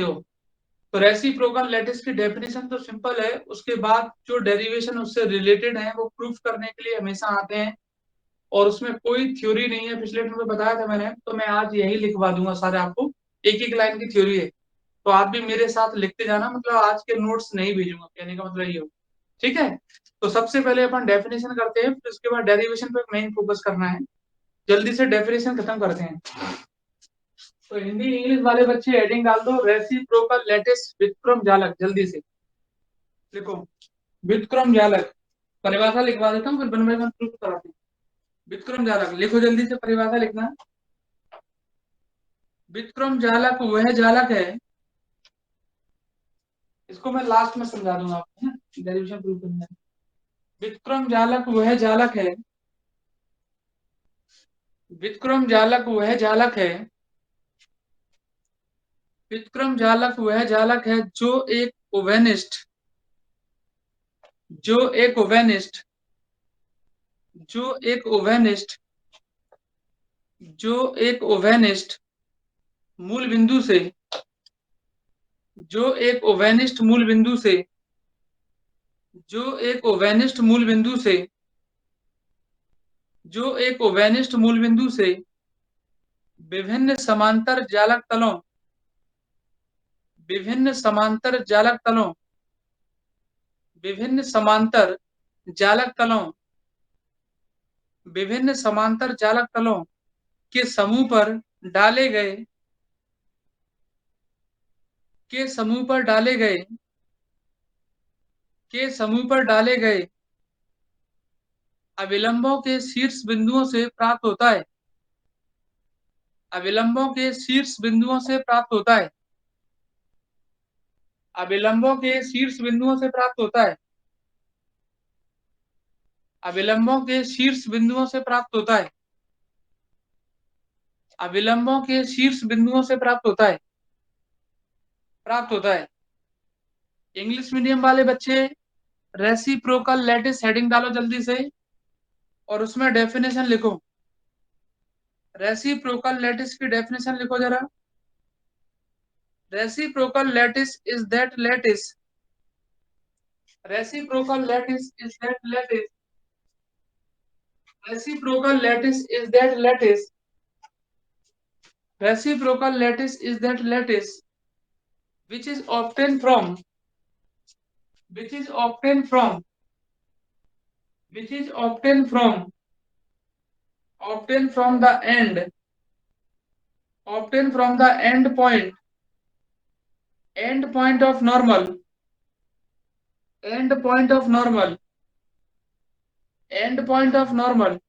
हो। तो reciprocal lattice की डेफिनेशन तो सिंपल है, उसके बाद जो डेरिवेशन उससे रिलेटेड है वो प्रूफ करने के लिए हमेशा आते हैं, और उसमें कोई थ्योरी नहीं है। पिछले में बताया था मैंने, तो मैं आज यही लिखवा दूंगा सारे आपको, एक एक लाइन की थ्योरी है, तो आप भी मेरे साथ लिखते जाना, मतलब आज के नोट्स नहीं भेजूंगा, कहने का मतलब ये हो। ठीक है, तो सबसे पहले अपन डेफिनेशन करते हैं, फिर उसके बाद डेरिवेशन पे मेन फोकस करना है। जल्दी से डेफिनेशन खत्म करते हैं। तो हिंदी इंग्लिश वाले बच्चे हेडिंग डाल दो, रेसिप्रोकल लैटिस व्युत्क्रम जालक, जल्दी से लिखो। व्युत्क्रम जालक परिभाषा लिखवा देता हूँ, फिर वन बाय वन प्रूफ कराते हैं। व्युत्क्रम जालक लिखो, जल्दी से परिभाषा लिखना। व्युत्क्रम जालक वह जालक है, इसको मैं लास्ट में समझा दूंगा आपको, डेरिवेशन प्रूफ करना है। व्युत्क्रम जालक वह जालक है, व्युत्क्रम जालक वह जालक है, व्युत्क्रम जालक वह जालक है जो एक ओवेनिस्ट, जो एक ओवेनिस्ट, जो एक ओवेनिस्ट, जो एक ओवेनिस्ट मूल बिंदु से, जो एक ओवेनिस्ट मूल बिंदु से, जो एक ओवेनिस्ट मूल बिंदु से, जो एक ओवेनिस्ट मूल बिंदु से विभिन्न समांतर जालक तलों, विभिन्न समांतर जालक तलों, विभिन्न समांतर जालक तलों, विभिन्न समांतर जालक तलों के समूह पर डाले गए, के समूह पर डाले गए, के समूह पर डाले गए अविलंबों के शीर्ष बिंदुओं से प्राप्त होता है, अविलंबों के शीर्ष बिंदुओं से प्राप्त होता है, अविलंबों के शीर्ष बिंदुओं से प्राप्त होता है, अविलंबों के शीर्ष बिंदुओं से प्राप्त होता है, अविलंबों के शीर्ष बिंदुओं से प्राप्त होता है, प्राप्त होता है। इंग्लिश मीडियम वाले बच्चे रेसिप्रोकल लैटिस हेडिंग डालो जल्दी से, और उसमें डेफिनेशन लिखो। रेसिप्रोकल लैटिस की डेफिनेशन लिखो जरा। Reciprocal lattice is that lattice, reciprocal lattice is that lattice, reciprocal lattice is that lattice, reciprocal lattice is that lattice which is obtained from, which is obtained from, which is obtained from, obtained from the end, obtained from the end point of normal, end point of normal, end point of normal,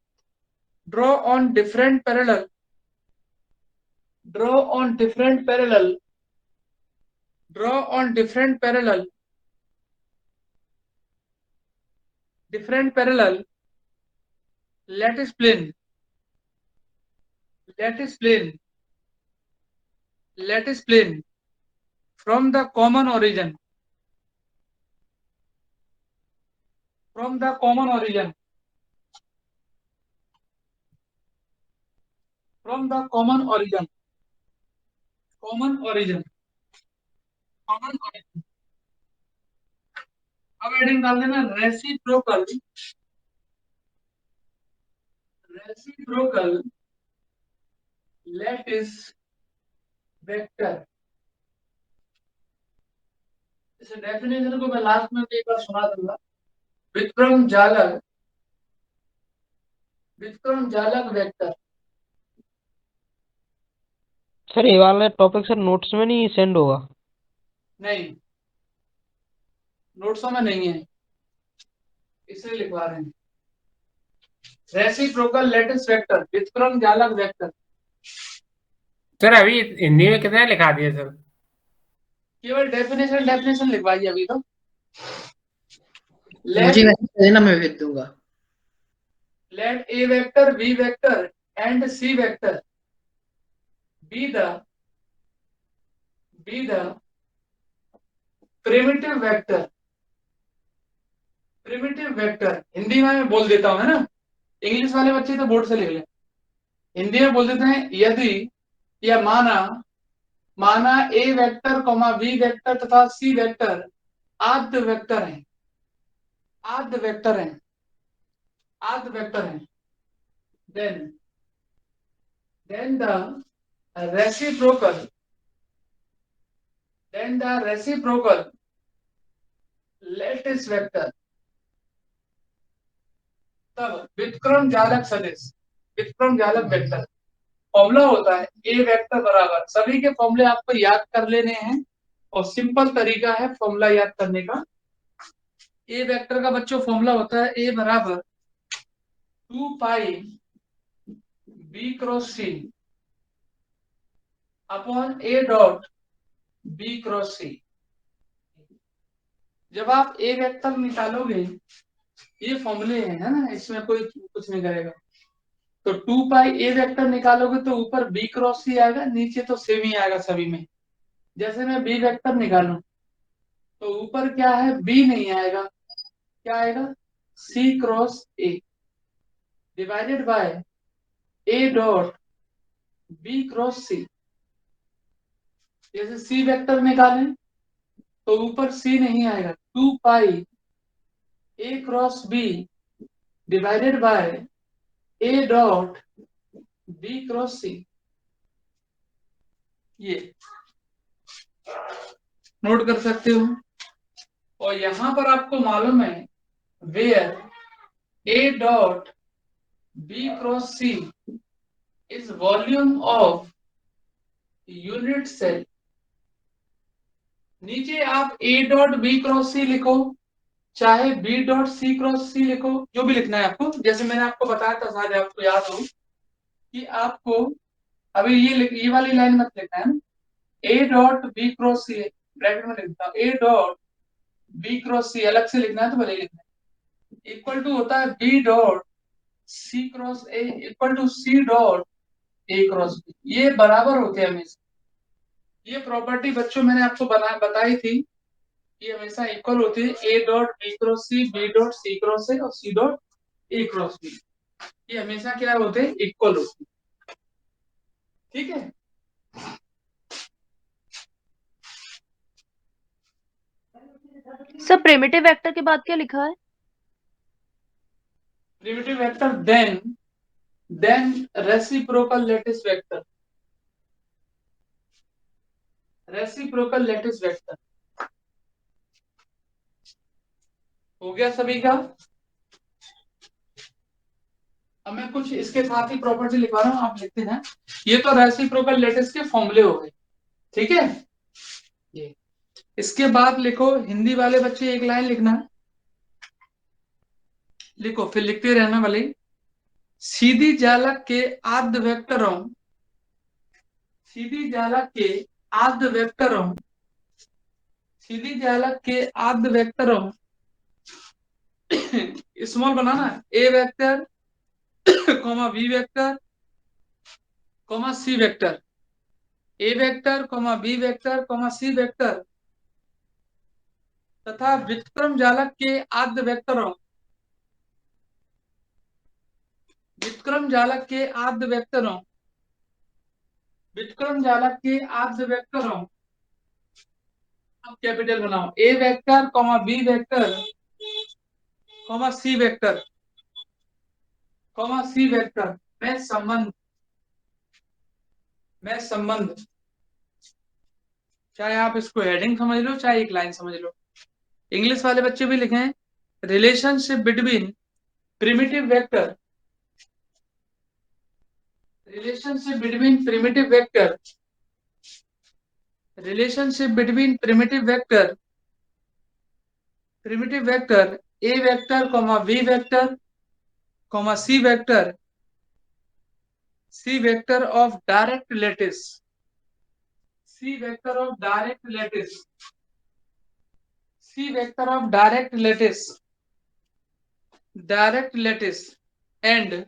draw on different parallel, draw on different parallel, draw on different parallel, different parallel lattice plane, lattice plane, lattice plane from the common origin, from the common origin, from the common origin, common origin, common origin। अब heading डाल देना reciprocal, reciprocal lattice vector. इस definition को मैं last में एक बार सुना दूंगा। व्युत्क्रम जालक, व्युत्क्रम जालक वेक्टर। सर ये वाला टॉपिक सर नोट्स में नहीं सेंड होगा? नहीं, नोट्सों में नहीं है, इसलिए लिखवा रहे हैं। रेसिप्रोकल लैटिस वेक्टर, व्युत्क्रम जालक वेक्टर। सर अभी हिंदी में कितना लिखा दिया सर? केवल डेफिनेशन, डेफिनेशन लिखवाइए अभी तो। मुझे मैसेज देना, मैं भेज दूंगा। let a vector, b vector and c vector be the primitive vector, primitive vector। Hindi में मैं बोल देता हूँ, है ना, इंग्लिश वाले बच्चे तो बोर्ड से लिख ले। हिंदी में बोल देते हैं, यदि या माना माना ए वेक्टर कॉमा बी वेक्टर तथा सी वेक्टर आद्य वेक्टर है, आद्य वेक्टर है, आद्य वेक्टर है, then the reciprocal lattice vector, तब व्युत्क्रम जालक सदिश, व्युत्क्रम जालक वेक्टर फॉर्मूला होता है ए वेक्टर बराबर, सभी के फॉर्मूले आपको याद कर लेने हैं और सिंपल तरीका है फॉर्मूला याद करने का। ए वेक्टर का बच्चों फॉर्मूला होता है ए बराबर 2 pi B cross C upon A dot B cross C. जब आप ए वेक्टर निकालोगे, ये फॉर्मूले है ना, इसमें कोई कुछ नहीं करेगा, तो 2 पाई ए वेक्टर निकालोगे तो ऊपर बी क्रॉस सी आएगा, नीचे तो सेम ही आएगा सभी में। जैसे मैं बी वेक्टर निकालूं तो ऊपर क्या है, बी नहीं आएगा, क्या आएगा, C cross A divided by A dot B cross C. जैसे सी वेक्टर निकालें तो ऊपर सी नहीं आएगा, 2 pi A cross B divided by A dot B cross C. ये नोट कर सकते हो। और यहां पर आपको मालूम है where A dot B cross C is volume of unit cell. नीचे आप A dot B cross C लिखो, चाहे B dot C cross C लिखो, जो भी लिखना है आपको। जैसे मैंने आपको बताया था, शायद आपको याद हो कि आपको अभी ये वाली लाइन मत लिखना है, A dot B cross C bracket में लिखता हूं, A dot B cross C अलग से लिखना है तो भले ही लिखना है, इक्वल टू होता है B dot C cross A equal to C dot A cross B. ये बराबर होते हैं हमेशा। ये प्रॉपर्टी बच्चों मैंने आपको बताई थी, ये हमेशा इक्वल होती है A dot B cross C, B dot C cross A और C dot A cross B. ये हमेशा क्या होते हैं, इक्वल होते हैं। ठीक है, सर प्रिमिटिव वेक्टर के बाद क्या लिखा है? Primitive vector then reciprocal lattice vector, reciprocal lattice vector. हो गया सभी का। अब मैं कुछ इसके साथ ही प्रॉपर्टी लिखवा रहा हूं, आप लिखते हैं। ये तो रेसिप्रोकल लैटिस के फॉर्मूले हो गए, ठीक है। ये इसके बाद लिखो, हिंदी वाले बच्चे एक लाइन लिखना, लिखो फिर लिखते रहना वाले। सीधी जालक के आद्य वेक्टरों, सीधी जालक के आद्य वेक्टरों, सीधी जालक के आद्य वेक्टरों स्मॉल बनाना, A vector comma B vector comma C vector, A vector comma B vector comma C vector तथा व्युत्क्रम जालक के आद्य वेक्टरों, व्युत्क्रम जालक के आद्य वेक्टरों, व्युत्क्रम जालक के आद्य वेक्टरों। अब कैपिटल बनाओ, A vector comma B vector comma C vector comma C vector में संबंध, में संबंध, चाहे आप इसको हेडिंग समझ लो चाहे एक लाइन समझ लो। इंग्लिश वाले बच्चे भी लिखें, relationship between primitive vector, relationship between primitive vector, relationship between primitive vector, primitive vector A vector comma B vector comma C vector, C vector of direct lattice, C vector of direct lattice, C vector of direct lattice, direct lattice and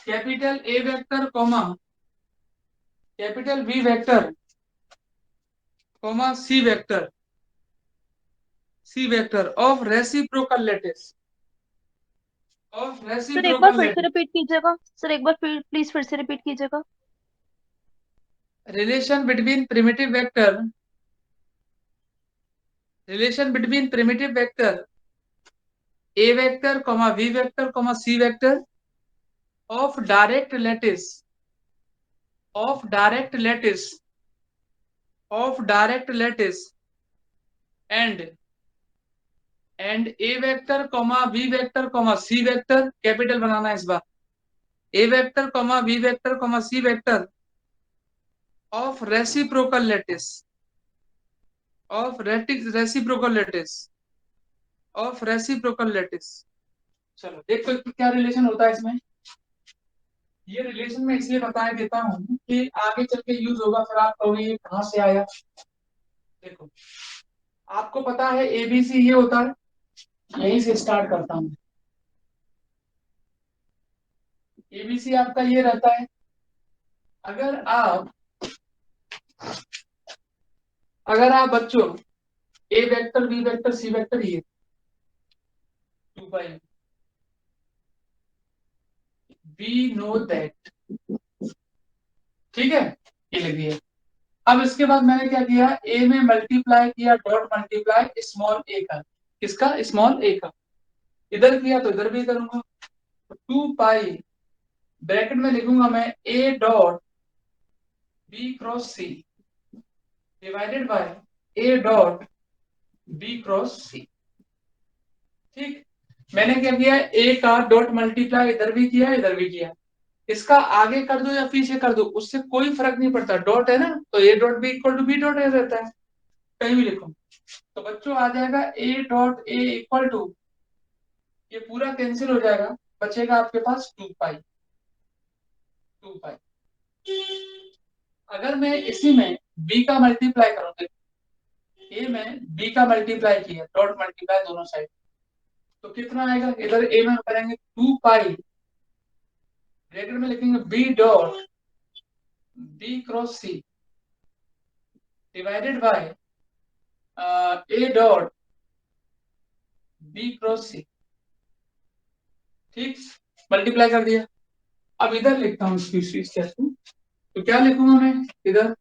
capital A vector comma capital B vector comma C vector, C vector of reciprocal lattice, of sir एक बार reciprocal फिर से lattice. Repeat कीजिएगा, sir एक बार please फिर से repeat कीजिएगा। relation between primitive vector a vector comma v vector comma c vector of direct lattice and a vector comma v vector comma c vector, capital बनाना है इस बार, a vector comma v vector comma c vector of reciprocal lattice चलो देखो क्या relation होता है इसमें। ये रिलेशन मैं इसलिए बता देता हूं कि आगे चल के यूज होगा, फिर आप कहोगे ये कहां से आया। देखो आपको पता है एबीसी ये होता है, यहीं से स्टार्ट करता हूं। एबीसी आपका ये रहता है। अगर आप बच्चों A vector B vector C vector ये 2 पाई वी नो दैट, ठीक है, ये लिख दिया। अब इसके बाद मैंने क्या किया, ए में मल्टीप्लाई किया, डॉट मल्टीप्लाई स्मॉल ए का, किसका, स्मॉल ए का, इधर किया तो इधर भी करूंगा। 2 पाई ब्रैकेट में लिखूंगा मैं A dot B cross C divided by A dot B cross C. ठीक, मैंने क्या किया, ए का डॉट मल्टीप्लाई इधर भी किया इधर भी किया। इसका आगे कर दो या पीछे कर दो उससे कोई फर्क नहीं पड़ता, डॉट है ना, तो A dot B equal to B dot A रहता है, कहीं भी लिखो। तो बच्चों आ जाएगा A dot A equal to, ये पूरा कैंसिल हो जाएगा, बचेगा आपके पास 2 पाई। अगर मैं इसी में b का मल्टीप्लाई करूं, तो ए में b का मल्टीप्लाई किया, डॉट मल्टीप्लाई दोनों साइड, तो कितना आएगा, इधर ए में करेंगे 2 पाई ब्रैकेट में लिखेंगे b dot b cross C divided by A dot b cross C. ठीक, मल्टीप्लाई कर दिया। अब इधर लिखता हूँ इसकी स्टेप को, तो क्या लिखूंगा मैं इधर,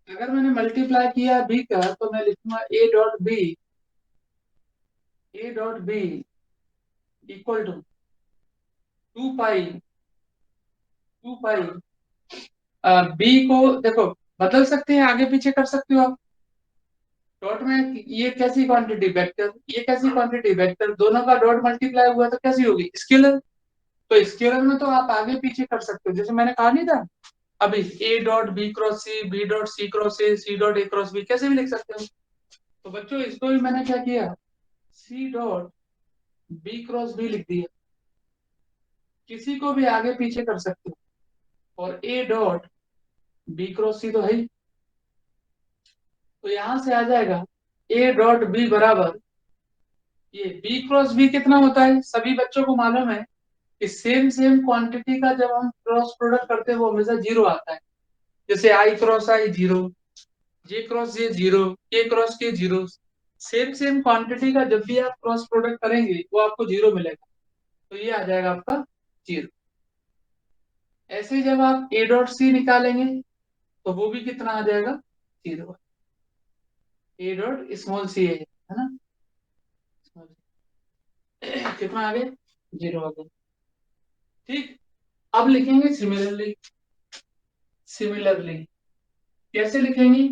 अगर मैंने मल्टीप्लाई किया b का तो मैं लिखूंगा A dot B equal to 2 pi B को देखो बदल सकते हैं, आगे पीछे कर सकते हो आप। डॉट में ये कैसी क्वांटिटी वेक्टर, ये कैसी क्वांटिटी वेक्टर, दोनों का डॉट मल्टीप्लाई हुआ तो कैसी होगी, स्केलर। तो स्केलर में तो आप आगे पीछे कर सकते हो, जैसे मैंने कहा नहीं था अभी, A dot B cross C, B dot C cross A, C dot A cross B, कैसे भी लिख सकते हो। तो बच्चों इसको भी मैंने क्या किया, C dot B cross B लिख दिया, किसी को भी आगे पीछे कर सकते हो, और ए डॉट बी क्रॉस सी तो है ही। तो यहां से आ जाएगा ए डॉट बी बराबर, ये बी क्रॉस बी कितना होता है, सभी बच्चों को मालूम है कि सेम क्वांटिटी का जब हम क्रॉस प्रोडक्ट करते हैं वो हमेशा जीरो आता है। जैसे आई क्रॉस आई जीरो, जे क्रॉस जे जीरो, के क्रॉस के जीरो। सेम क्वांटिटी का जब भी आप क्रॉस प्रोडक्ट करेंगे वो आपको जीरो मिलेगा, तो ये आ जाएगा आपका जीरो। ऐसे ही जब आप ए डॉट सी निकालेंगे तो वो भी कितना आ जाएगा, जीरो। ए डॉट स्मॉल सी है ना, कितना आ गया, जीरो आ गया। ठीक, अब लिखेंगे सिमिलरली कैसे लिखेंगे,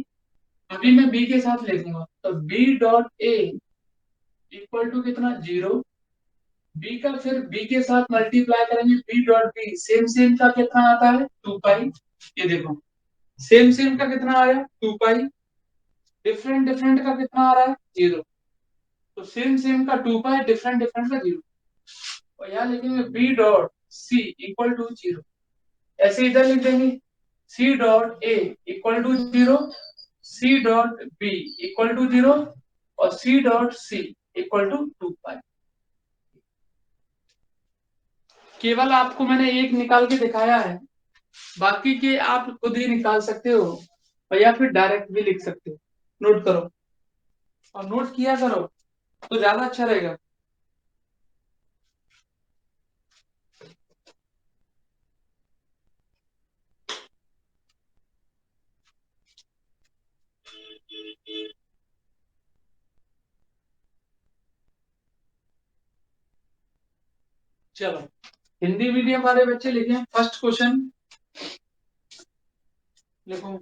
अभी मैं बी के साथ लिखूंगा, तो B dot A equal to कितना, जीरो। बी का फिर बी के साथ मल्टीप्लाई करेंगे, बी डॉट बी सेम का कितना आता है, 2 पाई। ये देखो सेम का कितना आया, 2 पाई। डिफरेंट का कितना आ रहा है, जीरो। तो सेम का 2 पाई, डिफरेंट का जीरो। और यहाँ लिखेंगे B dot C equal to zero, ऐसे इधर लिख देंगे C dot A equal to zero, C dot B equal to zero, और C dot C equal to 2 pi. केवल आपको मैंने एक निकाल के दिखाया है, बाकी के आप खुद ही निकाल सकते हो, और या फिर डायरेक्ट भी लिख सकते हो। नोट करो और नोट किया करो तो ज्यादा अच्छा रहेगा। चलो हिंदी मीडियम वाले बच्चे लिखें फर्स्ट क्वेश्चन लिखो,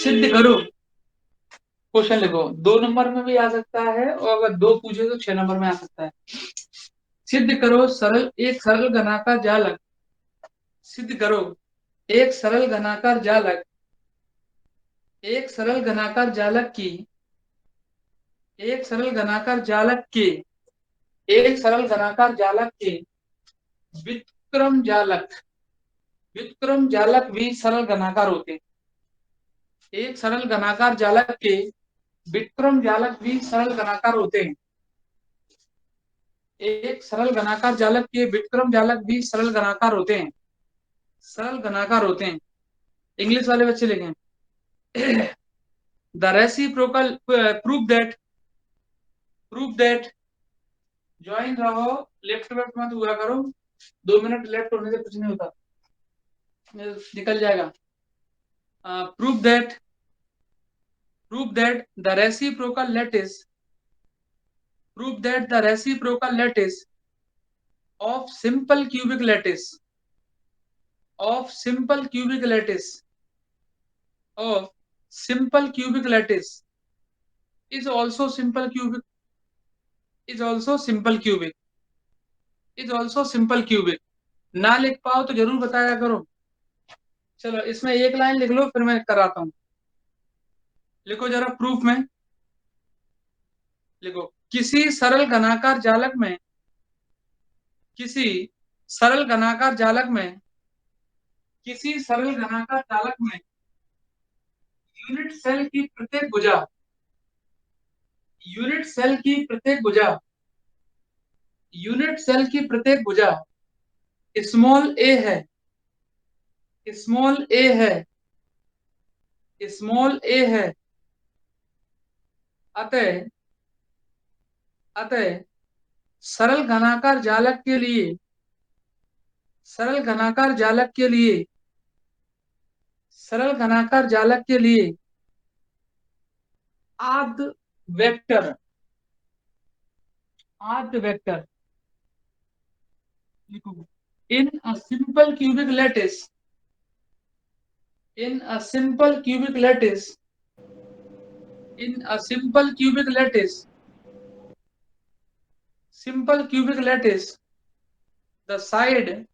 सिद्ध करो। क्वेश्चन लिखो, 2 नंबर में भी आ सकता है और अगर 2 पूछे तो 6 नंबर में आ सकता है। सिद्ध करो एक सरल घनाकार जालक, सिद्ध करो एक सरल घनाकार जालक, एक सरल घनाकार जालक की, एक सरल घनाकार जालक के, एक सरल घनाकार जालक के व्युत्क्रम जालक, व्युत्क्रम जालक भी सरल घनाकार होते हैं। एक सरल घनाकार जालक के व्युत्क्रम जालक भी सरल घनाकार होते हैं। एक सरल घनाकार जालक के व्युत्क्रम जालक भी सरल घनाकार होते हैं, सरल घनाकार होते हैं। इंग्लिश वाले बच्चे लिखें, the reciprocal prove that join रहो, लेफ्ट लेफ्ट मत हुआ करो, 2 मिनट लेफ्ट होने से कुछ नहीं होता, निकल जाएगा। Prove that the reciprocal lattice, prove that the reciprocal lattice of simple cubic lattice, of simple cubic lattice, of simple cubic lattice is also simple cubic, is also simple cubic, is also simple cubic। ना लिख पाओ तो जरूर बताया करो। चलो इसमें एक लाइन लिख लो फिर मैं कराता हूं। लिखो जरा प्रूफ में, लिखो किसी सरल घनाकार जालक में, किसी सरल घनाकार जालक में, किसी सरल घनाकार जालक में यूनिट सेल की प्रत्येक भुजा, यूनिट सेल की प्रत्येक भुजा, यूनिट सेल की प्रत्येक भुजा स्मॉल ए है, स्मॉल ए है, स्मॉल ए है। अतः अतः सरल घनाकार जालक के लिए, सरल घनाकार जालक के लिए, सरल घनाकार जालक के लिए आद्य वेक्टर, आद्य वेक्टर लिखो in a simple cubic lattice, in a simple cubic lattice, in a simple cubic lattice, simple cubic lattice, the side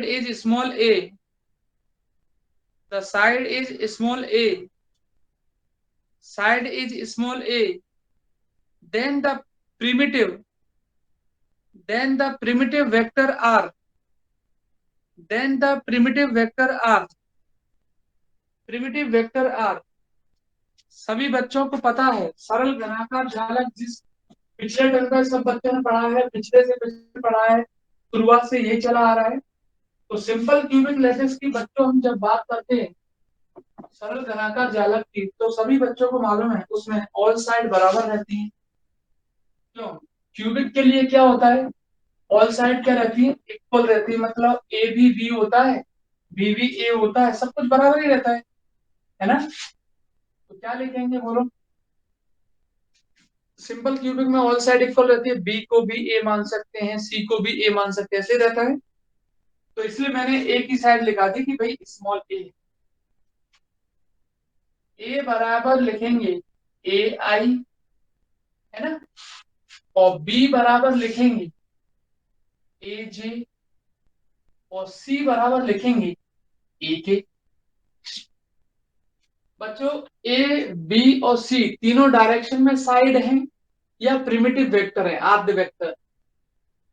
is small a, the side is small a, side is small a, then the primitive vector r, then the primitive vector r, primitive vector r। सभी बच्चों को पता है सरल घनाकार जालक जिस पिछले term का सब बच्चों ने पढ़ा है, पिछले से पिछले पढ़ा है, शुरुआत से यही चला आ रहा है। तो सिंपल क्यूबिक लैटिस की बच्चों हम जब बात करते हैं सरल घनाकार जालक की, तो सभी बच्चों को मालूम है उसमें ऑल साइड बराबर रहती है। क्यों? क्यूबिक के लिए क्या होता है, ऑल साइड क्या रहती है, इक्वल रहती है। मतलब ए भी बी होता है, बी भी ए होता है, सब कुछ बराबर ही रहता है ना। तो क्या लिखेंगे बोलो, सिंपल क्यूबिक में ऑल साइड इक्वल रहती है, बी को भी ए मान सकते हैं, सी को भी ए मान सकते हैं, ऐसे रहता है। तो इसलिए मैंने ए की साइड लिखा दी कि भाई स्मॉल ए बराबर लिखेंगे ए आई, है ना, और बी बराबर लिखेंगे ए जे, और सी बराबर लिखेंगे ए के। बच्चों ए बी और सी तीनों डायरेक्शन में साइड हैं या प्रिमिटिव वेक्टर है, आद्य वेक्टर।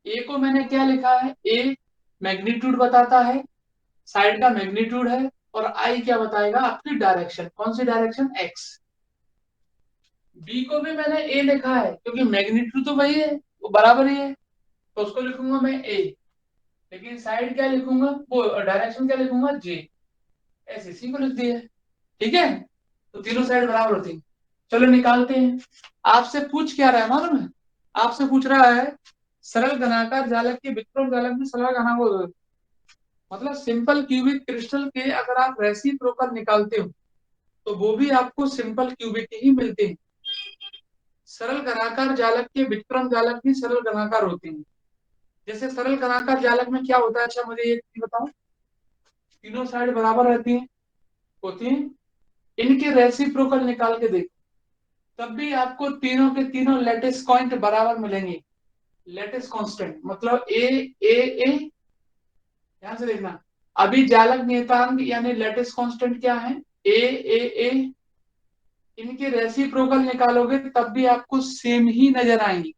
ए को मैंने क्या लिखा है, ए मैग्नीट्यूड बताता है, साइड का मैग्नीट्यूड है, और आई क्या बताएगा, आपकी डायरेक्शन, कौन सी डायरेक्शन, एक्स। बी को भी मैंने ए लिखा है क्योंकि मैग्नीट्यूड तो वही है, वो बराबर ही है, तो उसको लिखूंगा मैं ए, लेकिन साइड क्या लिखूंगा, वो डायरेक्शन क्या लिखूंगा, जे। ऐसे सी को लिख दिया, ठीक है। तो तीनों साइड बराबर होती है। चलो निकालते हैं। आपसे पूछ क्या रहा है मालूम है, आपसे पूछ रहा है सरल घनाकार जालक के व्युत्क्रम जालक में सरल घनाकार मतलब सिंपल क्यूबिक क्रिस्टल के अगर आप रेसिप्रोकल निकालते हो तो वो भी आपको सिंपल क्यूबिक ही मिलते हैं। सरल घनाकार जालक के विक्रम जालक भी सरल घनाकार होते हैं। जैसे सरल घनाकार जालक में क्या होता है, अच्छा मुझे ये बताओ, तीनों साइड बराबर रहती हैं, होती हैं। इनके रेसिप्रोकल निकाल के देखो तब भी आपको तीनों के तीनों लेटिस पॉइंट बराबर मिलेंगे। लेटिस कांस्टेंट मतलब ए ए ए, ध्यान से देखना। अभी जालक नियतांक यानी लेटिस कांस्टेंट क्या है, ए ए ए। इनके रेसिप्रोकल निकालोगे तब भी आपको सेम ही नजर आएंगी,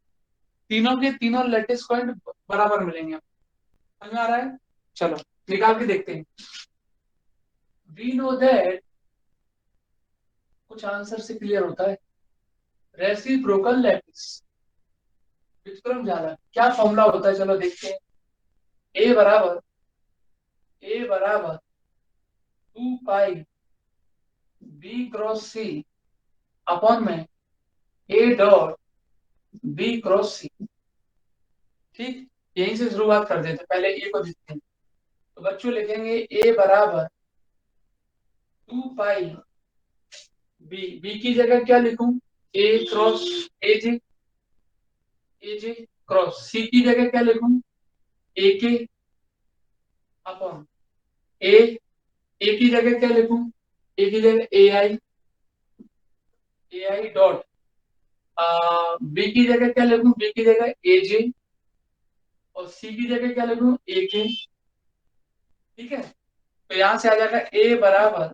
तीनों के तीनों लेटिस पॉइंट बराबर मिलेंगे। समझ में आ रहा है? चलो निकाल के देखते हैं। वी नो दैट, कुछ आंसर से क्लियर होता है। रेसिप्रोकल लैटिस विक्रम जालक क्या फॉर्मूला होता है, चलो देखते हैं। ए बराबर 2 pi B cross C upon में ए डॉट बी क्रॉस सी। ठीक, यहीं से शुरुआत कर देते, पहले ए को लिखते हैं। तो बच्चों लिखेंगे ए बराबर 2 पाई बी की जगह क्या लिखूं, ए क्रॉस ए जे क्रॉस सी की जगह क्या लिखूं, ए के अपॉन ए की जगह क्या लिखूं, ए की जगह ए आई डॉट बी की जगह क्या लिखूं, बी की जगह ए जे और सी की जगह क्या लिखूं, ए के। ठीक है, तो यहां से आ जाएगा ए बराबर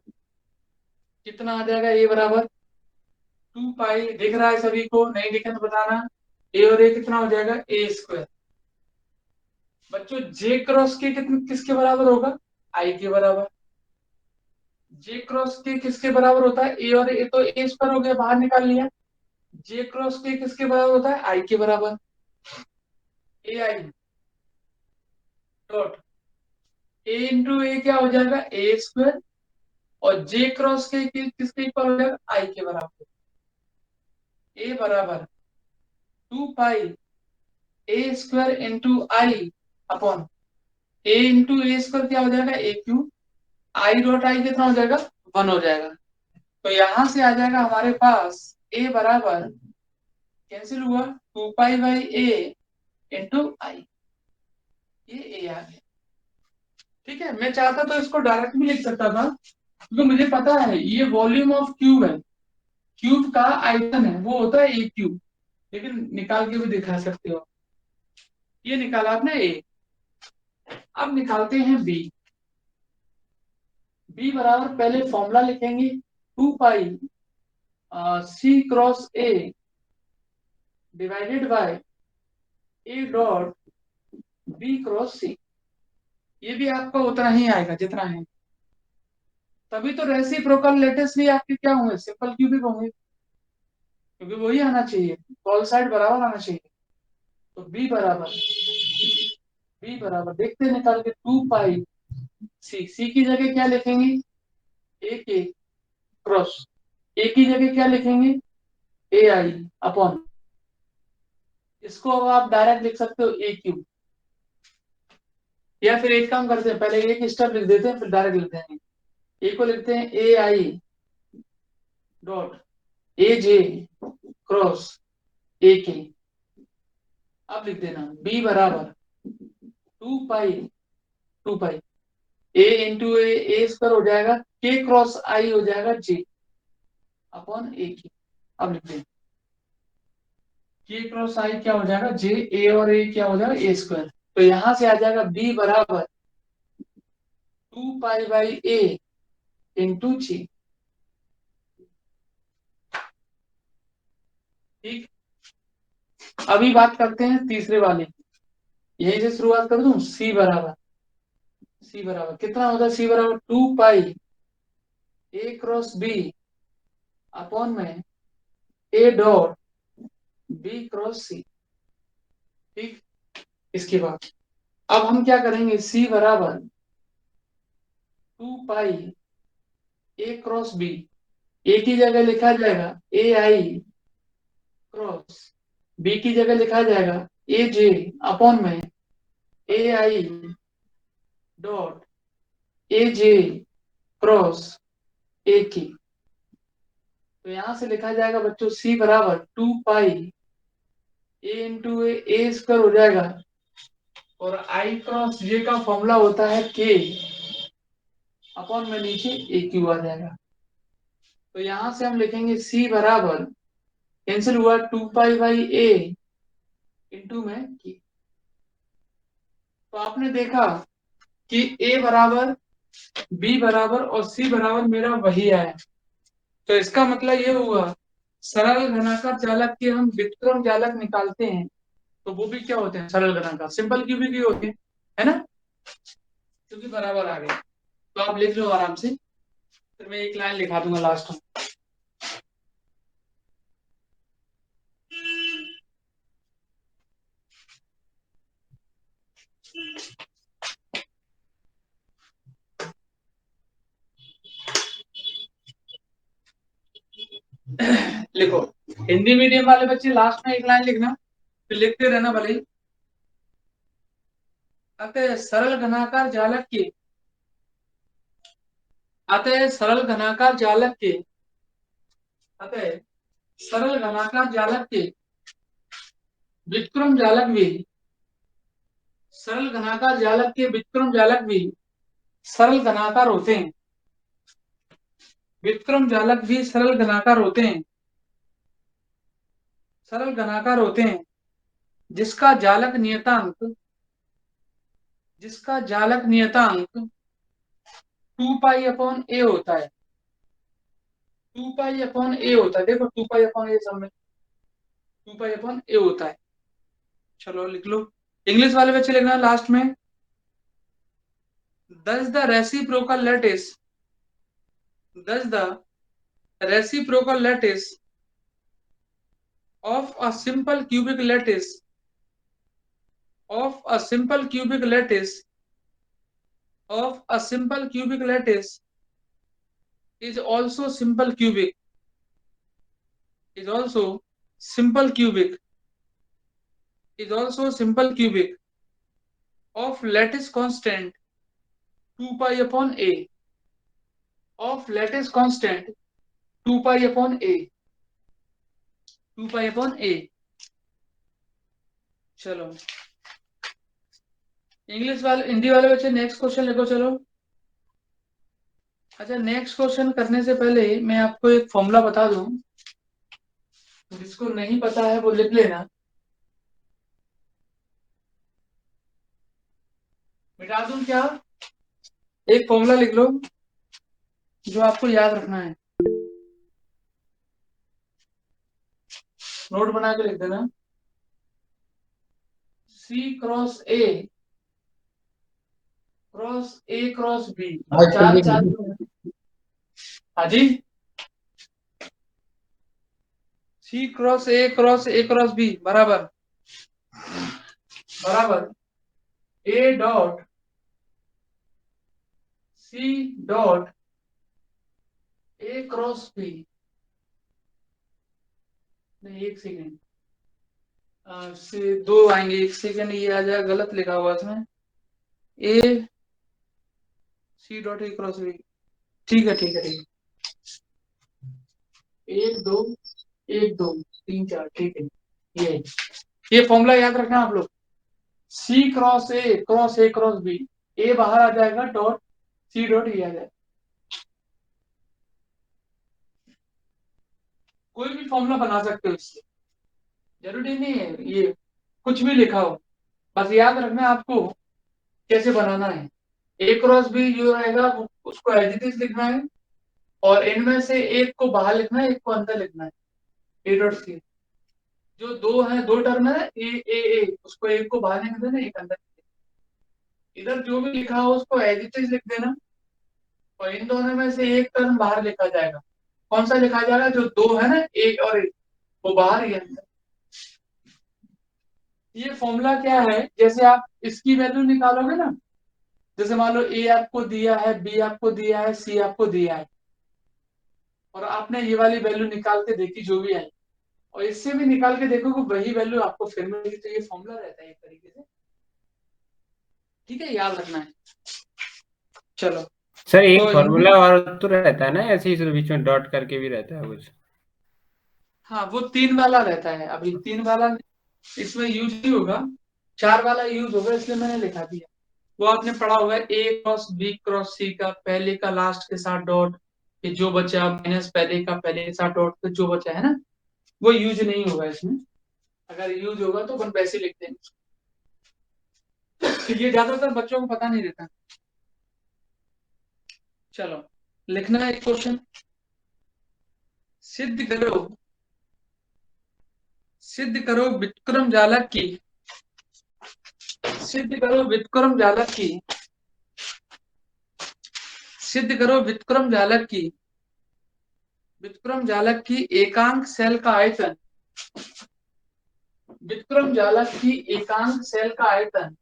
कितना आ जाएगा, ए बराबर 2 पाई, दिख रहा है सभी को, नहीं दिखे तो बताना। ए और ए कितना हो जाएगा, ए स्क्वायर। बच्चों जे क्रॉस के कितने किसके बराबर होगा, आई के बराबर। जे क्रॉस के किसके बराबर होता है, ए और ए, तो ए स्क्वायर हो गया, बाहर निकाल लिया। जे क्रॉस के किसके बराबर होता है, आई के बराबर। ए आई डॉट ए इंटू ए क्या हो जाएगा, ए स्क्वायर। और जे क्रॉस के किसके इक्वल हो जाएगा, आई के बराबर। ए बराबर 2 पाई ए स्क्वायर इंटू आई अपॉन ए इंटू ए स्क्वायर क्या हो जाएगा, ए क्यू। आई डॉट आई कितना हो जाएगा, 1 हो जाएगा। तो यहां से आ जाएगा हमारे पास ए बराबर कैंसिल हुआ 2 पाई बाई ए इंटू आई, ये ए आ गया। ठीक है, मैं चाहता तो इसको डायरेक्ट भी लिख सकता था क्योंकि मुझे पता है ये वॉल्यूम ऑफ क्यूब है, क्यूब का आयतन है वो होता है ए क्यूब। लेकिन निकाल के भी दिखा सकते हो, ये निकाला आपने ए। अब निकालते हैं बी। बी बराबर पहले फॉर्मूला लिखेंगे 2 pi C cross A divided by A dot B cross C. ये भी आपका उतना ही आएगा जितना है, तभी तो रेसिप्रोकल लेटेस्ट भी आपके क्या होंगे, सिंपल क्यूबिक होंगे, क्योंकि वही आना चाहिए, ऑल साइड बराबर आना चाहिए। तो बी बराबर देखते हैं निकाल के 2 पाई सी की जगह क्या लिखेंगे, ए के क्रॉस ए की जगह क्या लिखेंगे, ए आई अपॉन, इसको अब आप डायरेक्ट लिख सकते हो ए क्यू। या फिर एक काम करते हैं, पहले एक स्टेप लिख देते हैं फिर डायरेक्ट लिखते हैं। ए को लिखते हैं ए I dot A J cross ए के। अब लिख देना बी बराबर 2 पाई ए इंटू ए स्क्वायर हो जाएगा, के क्रॉस आई हो जाएगा जे अपॉन ए की। अब लिख दें के क्रॉस आई क्या हो जाएगा, जे, ए और ए क्या हो जाएगा, ए स्क्वायर। तो यहां से आ जाएगा बी बराबर 2 पाई बाई ए इंटू जी। ठीक, अभी बात करते हैं तीसरे वाले की, यहीं से शुरुआत कर दूं। सी बराबर कितना होता है, सी बराबर 2 pi A cross B upon में ए डॉट बी क्रॉस सी। ठीक, इसके बाद अब हम क्या करेंगे, सी बराबर 2 पाई ए क्रॉस बी, ए की जगह लिखा जाएगा ए आई क्रॉस बी की जगह लिखा जाएगा ए जे अपॉन में ए I dot A J cross ए की, तो यहां से लिखा जाएगा बच्चों सी बराबर 2 पाई ए इंटू ए स्क्वायर हो जाएगा, और आई क्रॉस जे का फॉर्मूला होता है के अपॉन में नीचे ए क्यू आ जाएगा। तो यहां से हम लिखेंगे सी बराबर कैंसिल हुआ 2 पाई बाई ए इंटू में की। तो आपने देखा कि ए बराबर बी बराबर और सी बराबर मेरा वही आया, तो इसका मतलब ये हुआ सरल घनाकार जालक के हम व्युत्क्रम जालक निकालते हैं तो वो भी क्या होते हैं, सरल घनाकार, सिंपल क्यूबिक ही होते हैं, है ना, क्योंकि बराबर आ गए। तो आप लिख लो आराम से, फिर मैं एक लाइन लिखा दूंगा लास्ट में। लिखो, हिंदी मीडियम वाले बच्चे लास्ट में एक लाइन लिखना, फिर लिखते रहना भले ही। अतः सरल घनाकार जालक के, अतः सरल घनाकार जालक के, अतः सरल घनाकार जालक के व्युत्क्रम जालक भी, सरल घनाकार जालक के व्युत्क्रम जालक भी सरल घनाकार होते हैं, व्युत्क्रम जालक भी सरल घनाकार होते हैं, सरल घनाकार होते हैं, जिसका जालक नियतांक, जिसका जालक नियतांक 2 पाई अपॉन ए होता है, 2 पाई अपॉन ए होता है, देखो 2 पाई अपॉन ए सब में 2 पाई अपॉन ए होता है। चलो लिख लो, इंग्लिश वाले बच्चे लिखना लास्ट में, thus the reciprocal lattice, thus the reciprocal lattice of a simple cubic lattice, of a simple cubic lattice, of a simple cubic lattice is also simple cubic, is also simple cubic, is also simple cubic of lattice constant 2 pi upon a, of lattice constant 2 pi upon a, 2 pi upon a। चलो English वाले, हिंदी वाले बच्चे next question लिखो। चलो अच्छा, next question करने से पहले मैं आपको एक फॉर्मूला बता दूं, जिसको नहीं पता है वो लिख लेना, मिटा दूं क्या, एक फॉर्मूला लिख लो जो आपको याद रखना है, नोट बना के लिख देना, C cross A cross A cross B, चार चार, हाँ जी, C cross A cross B बराबर बराबर A dot C dot A cross B, नहीं एक सेकेंड से दो आएंगे, एक सेकेंड, ये आ जाएगा गलत लिखा हुआ इसमें, A C dot A cross B, ठीक है ठीक है ठीक है, 1 2 1 2 3 4, ठीक है, ये फॉर्मूला याद रखना आप लोग, C cross A cross B, A बाहर आ जाएगा डॉट C डॉट E आ जाएगा, कोई भी फॉर्मूला बना सकते हो इससे, जरूरी नहीं है ये कुछ भी लिखा हो, बस याद रखना आपको कैसे बनाना है। A क्रॉस B जो रहेगा उसको एज इट इज लिखना है, और इनमें से एक को बाहर लिखना है, एक को अंदर लिखना है, A डॉट C, जो दो है, दो टर्म है ए, उसको एक को बाहर लिख देना, एक अंदर, इधर जो भी लिखा हो उसको एज इट इज लिख देना, और इन दोनों में से एक टर्म बाहर लिखा जाएगा, कौन सा लिखा जाएगा, जो दो है ना ए और ए, वो बाहर ही अंदर। ये फॉर्मूला क्या है, जैसे आप इसकी वैल्यू निकालोगे ना, जैसे मान लो ए आपको दिया है, बी आपको दिया है, सी आपको दिया है, और आपने ये वाली वैल्यू निकाल के देखी जो भी आई, और इससे भी निकाल के देखोगे वही वैल्यू आपको फिर मिलेगी, तो ये फॉर्मूला रहता है एक तरीके से, ठीक है, याद रखना है। चलो सर एक तो फॉर्मूला और तो रहता है ना, ऐसे ही बीच में डॉट करके भी रहता है कुछ। हाँ, वो 3 वाला रहता है, अभी 3 वाला इसमें यूज नहीं होगा, 4 वाला यूज होगा, इसलिए मैंने लिखा दिया। वो आपने पढ़ा होगा ए क्रॉस बी क्रॉस सी का पहले का लास्ट के साथ डॉट, फिर जो बचा माइनस पहले का पहले के साथ डॉट, फिर जो बचा है ना, वो यूज नहीं होगा इसमें। अगर यूज होगा तो अपन वैसे लिखते हैं। ये ज्यादातर बच्चों को पता नहीं रहता। चलो, लिखना है एक क्वेश्चन। सिद्ध करो, सिद्ध करो विक्रम जालक की, सिद्ध करो विक्रम जालक की, सिद्ध करो विक्रम जालक की, विक्रम जालक की एकांक सेल का आयतन, विक्रम जालक की एकांक सेल का आयतन,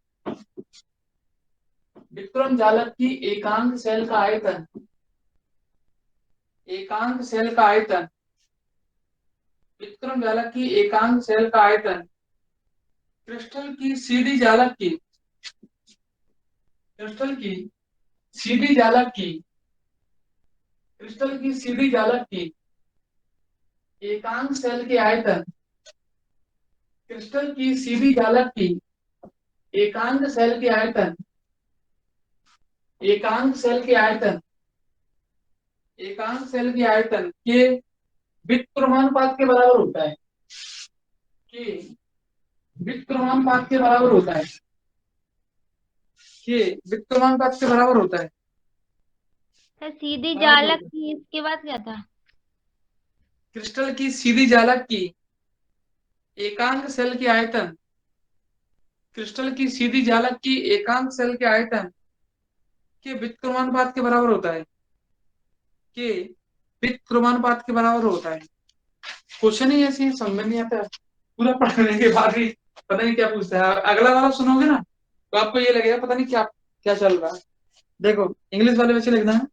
विक्रम जालक की एकांक सेल का आयतन, एकांक सेल का आयतन, विक्रम जालक की एकांक सेल का आयतन, क्रिस्टल की सीडी जालक की, क्रिस्टल की सीडी जालक की, क्रिस्टल की सीडी जालक की एकांक सेल के आयतन, क्रिस्टल की सीडी जालक की एकांक सेल के आयतन, एकांक सेल के आयतन, एकांक सेल के आयतन के विक्रमानुपात के बराबर होता है, कि विक्रमानुपात के बराबर होता है, कि विक्रमानुपात के बराबर होता है, सर सीधी बराबर जालक होता है। की इसके बाद क्या था? क्रिस्टल की सीधी जालक की एकांक सेल के आयतन, क्रिस्टल की सीधी जालक की एकांक सेल के आयतन के विक्रमानुपात के बराबर होता है, कि विक्रमानुपात के बराबर होता है। क्वेश्चन ही ऐसे समझ में नहीं आता, पूरा पढ़ने के बाद भी पता नहीं क्या पूछता है। अगला वाला सुनोगे ना तो आपको ये लगेगा पता नहीं क्या क्या चल रहा है। देखो इंग्लिश वाले बच्चे लिखना है,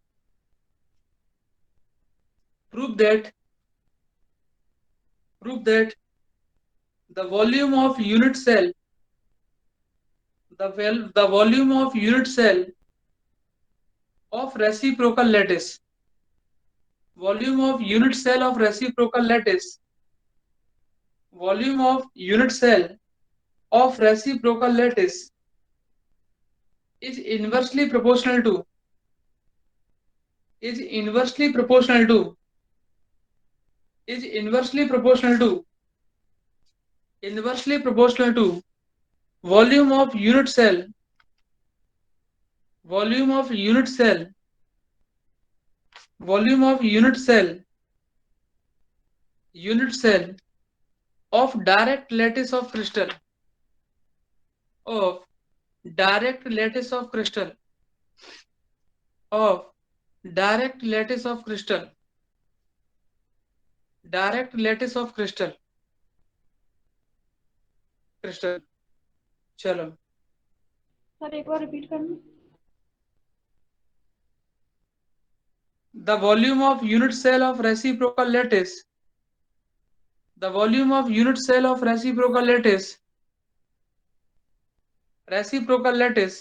prove that, prove that the volume of unit cell, the volume of unit cell of reciprocal lattice, volume of unit cell of reciprocal lattice, volume of unit cell of reciprocal lattice is inversely proportional to, is inversely proportional to, is inversely proportional to, inversely proportional to volume of unit cell, volume of unit cell, volume of unit cell, unit cell of direct lattice of crystal, of direct lattice of crystal, of direct lattice of crystal, direct lattice of crystal, crystal। चलो sir एक बार repeat करना। the volume of unit cell of reciprocal lattice, the volume of unit cell of reciprocal lattice, reciprocal lattice,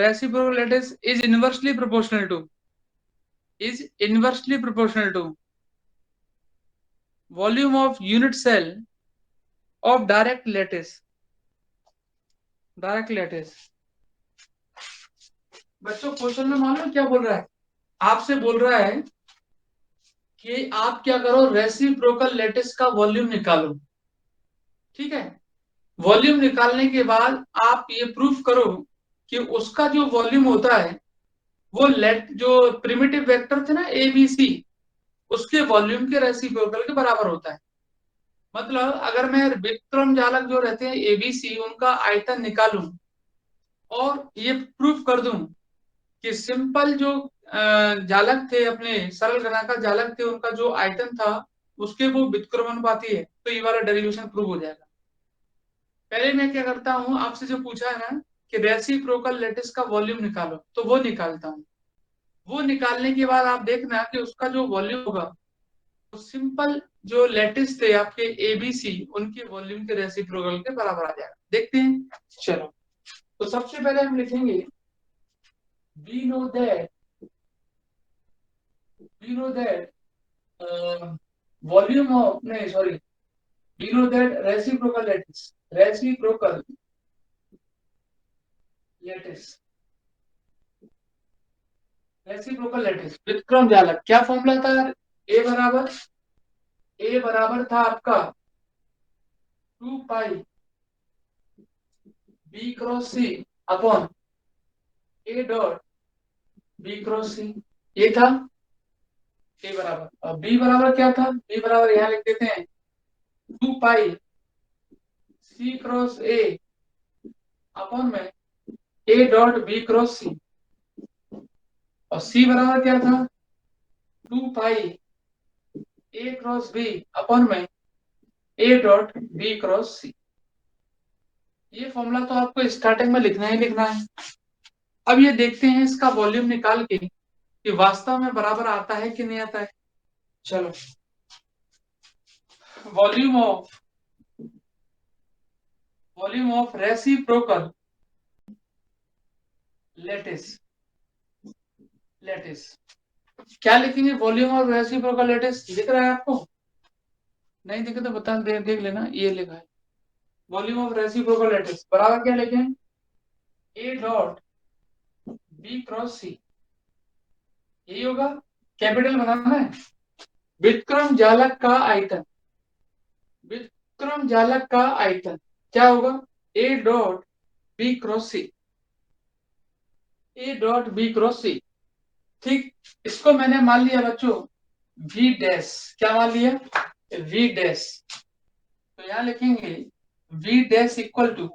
reciprocal lattice is inversely proportional to, is inversely proportional to volume of unit cell of direct lattice, direct lattice। बच्चों question में मालूम क्या बोल रहा है, आपसे बोल रहा है कि आप क्या करो, रेसिप्रोकल लैटिस का वॉल्यूम निकालो। ठीक है, वॉल्यूम निकालने के बाद आप ये प्रूफ करो कि उसका जो वॉल्यूम होता है वो लेट जो प्रिमिटिव वेक्टर थे ना ए बी सी, उसके वॉल्यूम के रेसिप्रोकल के बराबर होता है। मतलब अगर मैं विक्रम जालक जो रहते हैं एबीसी उनका आयतन निकालूं और ये प्रूफ कर दूं कि सिंपल जो जालक थे, अपने सरल घनाकार जालक थे, उनका जो आयतन था उसके वो व्युत्क्रमानुपाती है, तो ये वाला डेरिवेशन प्रूव हो जाएगा। पहले मैं क्या करता हूँ, आपसे जो पूछा है ना कि रेसिप्रोकल लैटिस का वॉल्यूम निकालो, तो वो निकालता हूँ। वो निकालने के बाद आप देखना कि उसका जो वॉल्यूम होगा तो सिंपल जो लैटिस थे आपके एबीसी उनके वॉल्यूम के रेसिप्रोकल के बराबर आ जाएगा। देखते हैं। चलो, तो सबसे पहले हम लिखेंगे we know that volume of no sorry we know that reciprocal lattice व्युत्क्रम जालक क्या फॉर्मूला था यार? ए बराबर था आपका 2 pi B cross C upon A dot B cross C, ये था ए बराबर। और बी बराबर क्या था? बी बराबर यहां लिख देते हैं 2 पाई सी क्रॉस ए अपॉन में ए डॉट बी क्रॉस सी, और सी बराबर क्या था? 2 pi A cross B upon में ए डॉट बी क्रॉस सी। ये फॉर्मूला तो आपको स्टार्टिंग में लिखना ही लिखना है। अब ये देखते हैं इसका वॉल्यूम निकाल के कि वास्तव में बराबर आता है कि नहीं आता है। चलो, वॉल्यूम ऑफ रेसिप्रोकल लैटिस क्या लिखेंगे? वॉल्यूम ऑफ रेसिप्रोकल लैटिस दिख रहा है आपको? नहीं दिखे तो बता देख लेना, ये लिखा है वॉल्यूम ऑफ रेसिप्रोकल लैटिस बराबर क्या लिखें? ए डॉट बी क्रॉस सी, यही होगा। कैपिटल बनाना है। व्युत्क्रम जालक का आयतन क्या होगा? ए डॉट बी क्रॉस सी। ठीक, इसको मैंने मान लिया बच्चों v डैश। क्या मान लिया? v dash. तो यहां लिखेंगे v dash equal to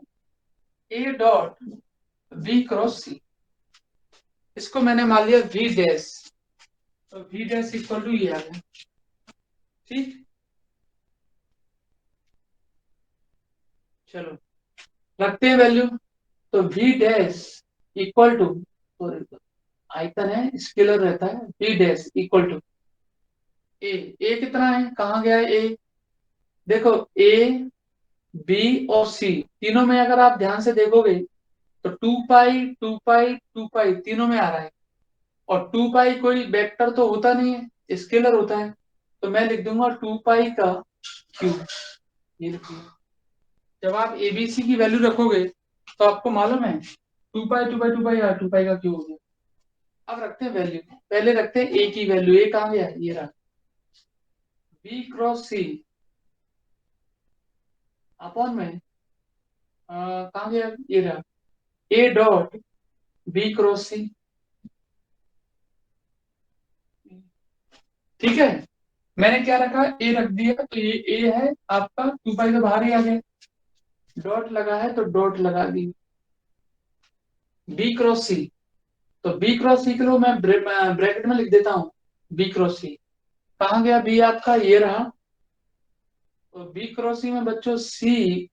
A dot B cross C. इसको मैंने मान लिया v डैश, तो v डैश इक्वल टू ये आ गया। ठीक, चलो रखते हैं वैल्यू। तो v डैश इक्वल टू, आयतन है स्केलर रहता है, v डैश इक्वल टू ए कितना है? कहाँ गया है ए? देखो ए बी और सी तीनों में अगर आप ध्यान से देखोगे तो 2 पाई तीनों में आ रहा है। और 2 पाई कोई वेक्टर तो होता नहीं है, स्केलर होता है। तो मैं लिख दूंगा 2 पाई का क्यूब। ये लिखिए, जब आप एबीसी की वैल्यू रखोगे तो आपको मालूम है 2 पाई या 2 पाई का क्यूब हो गया। अब रखते हैं वैल्यू, पहले रखते हैं ए की वैल्यू। ए कहाँ गया? ये रहा बी क्रॉस सी अपॉन में कहाँ गया? ये रहा ए डॉट बी क्रॉस सी। ठीक है, मैंने क्या रखा? ए रख दिया, तो ये ए है आपका 2 पाई तो बाहर ही आ गया। डॉट लगा है तो डॉट लगा दी बी क्रॉस सी। तो बी क्रॉस सी को मैं ब्रैकेट में लिख देता हूँ बी क्रॉस सी। कहाँ गया बी आपका? ये रहा। तो बी क्रॉस सी में बच्चों सी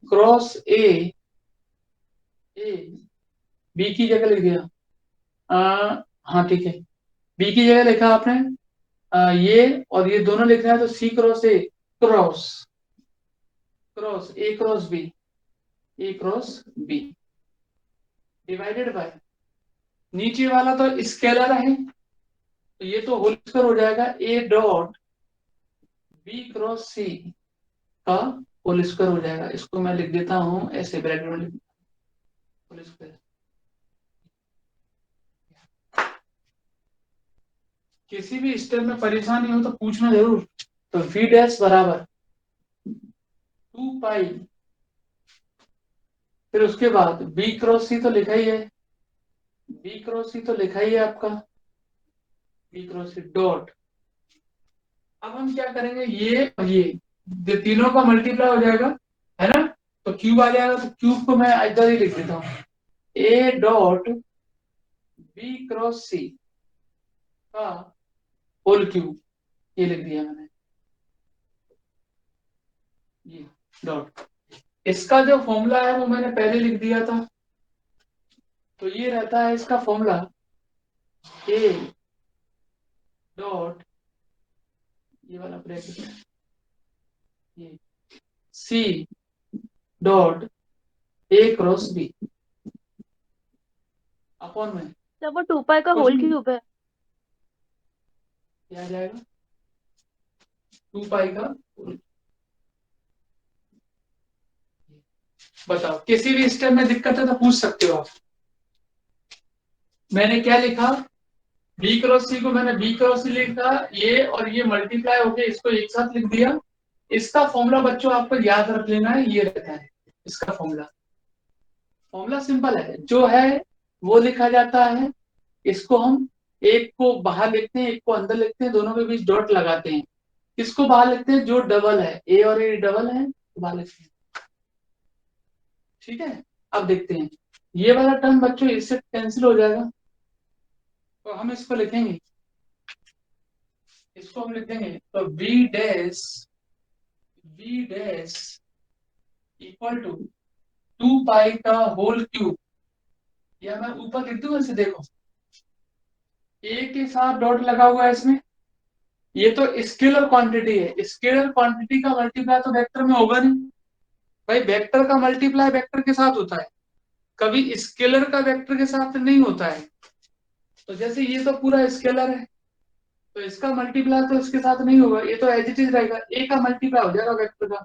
क्रॉस ए बी की जगह लिख दिया। हाँ ठीक है, बी की जगह लिखा आपने ये, और ये दोनों लिखना है तो C cross A cross A cross B divided by, नीचे वाला तो स्केलर है तो ये तो होल स्क्वायर हो जाएगा ए डॉट बी क्रॉस सी का होल स्क्वायर हो जाएगा। इसको मैं लिख देता हूं ऐसे ब्रैकेट में होल स्क्वायर। किसी भी स्टेप में परेशानी हो तो पूछना जरूर। तो v डैश बराबर 2 पाई, फिर उसके बाद b क्रॉस सी तो लिखा ही है, आपका b क्रॉस सी डॉट। अब हम क्या करेंगे? ये और ये तीनों का मल्टीप्लाई हो जाएगा, है ना? तो क्यूब आ जाएगा। तो क्यूब को मैं इधर ही लिख देता हूँ ए डॉट बी क्रॉस सी का होल क्यूब। ये लिख दिया मैंने, ये डॉट। इसका जो फॉर्मूला है वो मैंने पहले लिख दिया था। तो ये रहता है इसका फॉर्मूला ए डॉट, ये वाला ब्रैकेट है, ये C dot A cross B upon में सर वो 2 पाई का होल क्यूब है। क्या आ जाएगा? 2 पाई का। बताओ, किसी भी स्टेप में दिक्कत है तो पूछ सकते हो आप। मैंने क्या लिखा, बी क्रॉस सी को मैंने बी क्रॉस सी लिखा, ये और ये मल्टीप्लाई होके इसको एक साथ लिख दिया। इसका फॉर्मूला बच्चों आपको याद रख लेना है, ये रहता है इसका फॉर्मूला। फॉर्मूला सिंपल है, जो है वो लिखा जाता है। इसको हम एक को बाहर लिखते हैं, एक को अंदर लिखते हैं, दोनों के बीच डॉट लगाते हैं। किसको बाहर लिखते हैं? जो डबल है, ए और ए डबल है तो बाहर लिखते हैं। ठीक है, अब देखते हैं ये वाला टर्म बच्चों इससे कैंसिल हो जाएगा, तो हम इसको लिखेंगे, इसको हम लिखेंगे तो बी डैश इक्वल टू 2 पाई का होल क्यूब, या मैं ऊपर लिख दूं ऐसे, देखो ए के साथ डॉट लगा हुआ है इसमें। ये तो स्केलर क्वांटिटी है, स्केलर क्वांटिटी का मल्टीप्लाई तो वेक्टर में होगा नहीं भाई, वेक्टर का मल्टीप्लाई वेक्टर के साथ होता है, कभी स्केलर का वेक्टर के साथ नहीं होता है। तो जैसे ये तो पूरा स्केलर है, तो इसका मल्टीप्लाई तो इसके साथ नहीं होगा, ये तो एज इट इज रहेगा, ए का मल्टीप्लाई हो जाएगा वेक्टर का।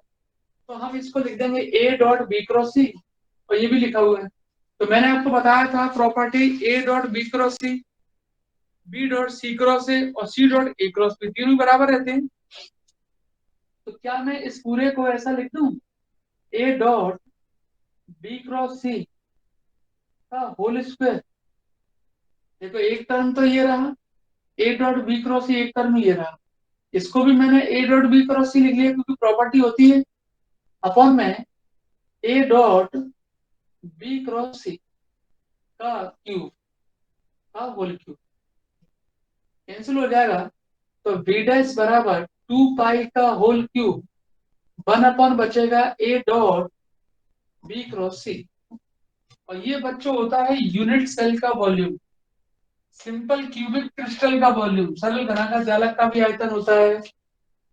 तो हम इसको लिख देंगे ए डॉट बी क्रॉस सी, और ये भी लिखा हुआ है। तो मैंने आपको बताया था property A dot B cross C, B dot C cross A और C dot A cross B, तीनों बराबर रहते हैं। तो क्या मैं इस पूरे को ऐसा लिख दूं, ए डॉट बी क्रॉस सी का होल स्क्वायर। देखो एक टर्म तो ये रहा, ए डॉट बी क्रॉस सी, एक टर्म ये रहा। इसको भी मैंने ए डॉट बी क्रॉस सी लिख लिया, क्योंकि प्रॉपर्टी होती है अपॉन में ए डॉट बी क्रॉस सी का क्यूब का होल क्यूब, कैंसिल हो जाएगा। तो बी डैश बराबर 2 पाई का होल क्यूब 1 अपॉन बचेगा ए डॉट बी क्रॉस सी। और ये बच्चों होता है यूनिट सेल का वॉल्यूम, सिंपल क्यूबिक क्रिस्टल का वॉल्यूम। सरल घनाकार जालक का भी आयतन होता है,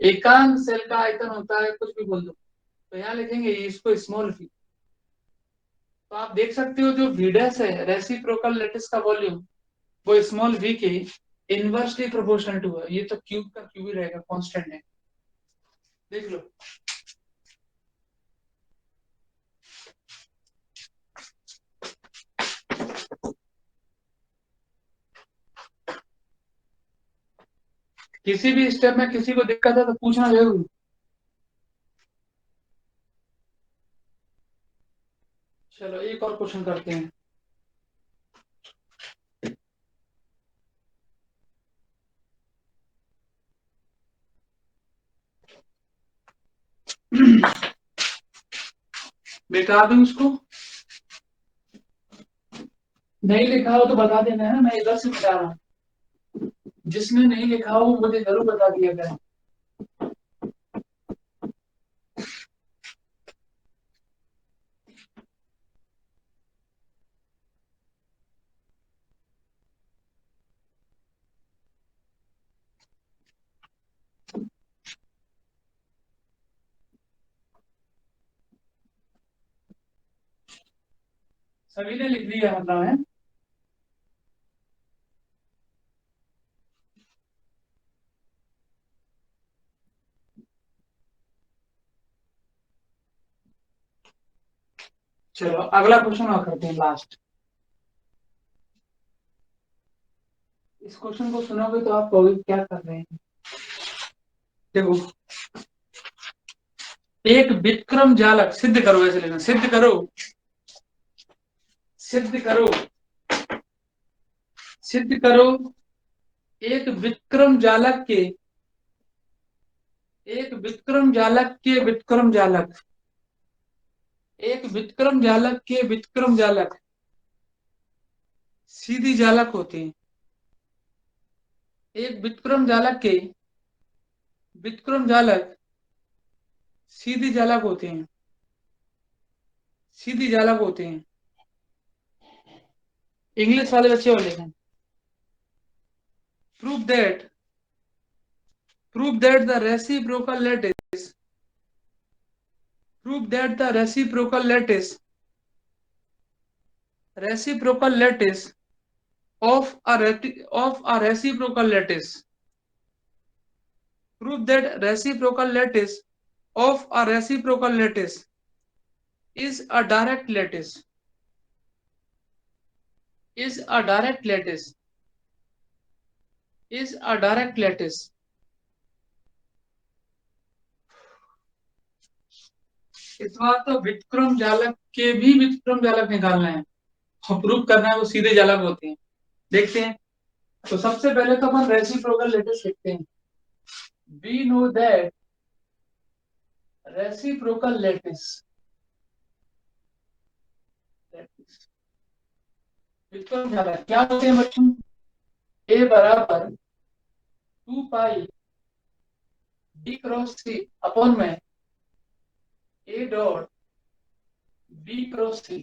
एकांक सेल का आयतन होता है, कुछ भी बोल दो। तो यहाँ लिखेंगे इसको स्मॉल v। तो आप देख सकते हो जो v डैश है रेसिप्रोकल लैटिस का वॉल्यूम, वो स्मॉल v के इनवर्सली प्रोपोर्शनल टू है। ये तो क्यूब का क्यूब ही रहेगा, कांस्टेंट है, देख लो। किसी भी स्टेप में किसी को दिक्कत है तो पूछना जरूर। चलो एक और क्वेश्चन करते हैं। मिटा दूं उसको, नहीं लिखा हो तो बता देना है, मैं इधर से मिटा रहा हूँ। जिसमें नहीं लिखा हो वो मुझे जरूर बता दिया करें। सभी ने लिख लिया मतलब है। चलो अगला क्वेश्चन और करते हैं, लास्ट। इस क्वेश्चन को सुनोगे तो आप कहोगे क्या कर रहे हैं। देखो, एक विक्रम जालक, सिद्ध करो, ऐसे लेना, सिद्ध करो, सिद्ध करो, सिद्ध करो, एक विक्रम जालक के, एक विक्रम जालक के विक्रम जालक, एक विक्रम जालक के विक्रम जालक सीधी जालक होते हैं। एक विक्रम जालक के विक्रम जालक सीधी जालक होते हैं, सीधी जालक होते हैं। इंग्लिश वाले बच्चे और लिखें, prove that, prove that the reciprocal lattice, prove that the reciprocal lattice, reciprocal lattice of a reciprocal lattice. Prove that reciprocal lattice of a reciprocal lattice is a direct lattice. Is a direct lattice. Is a direct lattice. इस बार तो व्युत्क्रम जालक के भी व्युत्क्रम जालक निकालना है और प्रूव करना है वो सीधे जालक होते हैं। देखते हैं। तो सबसे पहले तो अपन रेसिप्रोकल लेटिस लिखते हैं। We know that reciprocal lattice व्युत्क्रम जालक क्या होते हैं बच्चों? A बराबर 2 पाई B क्रॉस C अपॉन में A dot B cross C।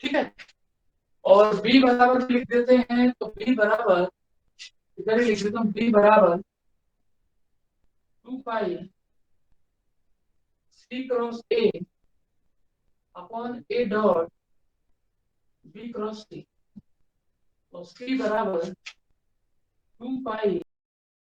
ठीक है। और B बराबर लिख देते हैं तो B बराबर इधर ही लिख देता हूँ B बराबर 2 पाई C cross A upon A dot B cross C और C बराबर 2 पाई